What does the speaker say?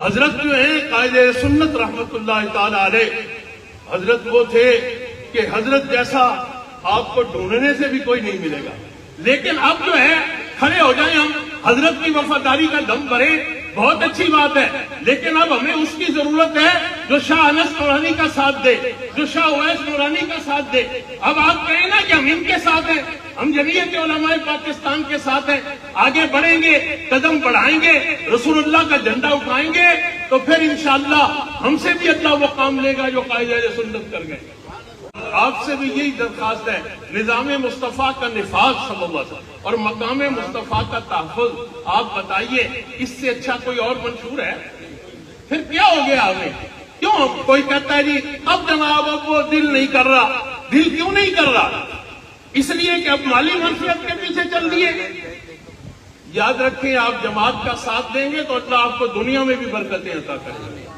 حضرت جو ہیں قائد سنت رحمت اللہ تعالی علیہ، حضرت وہ تھے کہ حضرت جیسا آپ کو ڈھونڈنے سے بھی کوئی نہیں ملے گا، لیکن اب جو ہے کھڑے ہو جائیں ہم حضرت کی وفاداری کا دم بھریں، بہت اچھی بات ہے، لیکن اب ہمیں اس کی ضرورت ہے جو شاہ انس نورانی کا ساتھ دے، جو شاہ اویس نورانی کا ساتھ دے۔ اب آپ کہیں نا کہ ہم ان کے ساتھ ہیں، ہم جمعیت علماء پاکستان کے ساتھ ہیں، آگے بڑھیں گے، قدم بڑھائیں گے، رسول اللہ کا جھنڈا اٹھائیں گے، تو پھر انشاءاللہ ہم سے بھی اللہ وہ کام لے گا جو قائد اہل سنت کر گئے۔ آپ سے بھی یہی درخواست ہے، نظام مصطفیٰ کا نفاذ صلی اللہ علیہ وسلم اور مقام مصطفیٰ کا تحفظ، آپ بتائیے اس سے اچھا کوئی اور منشور ہے؟ پھر کیا ہو گیا ہمیں؟ کیوں کوئی کہتا ہے جی اب جناب اب وہ دل نہیں کر رہا؟ دل کیوں نہیں کر رہا؟ اس لیے کہ اب مالی منفعت کے پیچھے چل دیے۔ یاد رکھیں، آپ جماعت کا ساتھ دیں گے تو اللہ آپ کو دنیا میں بھی برکتیں عطا کرے گا۔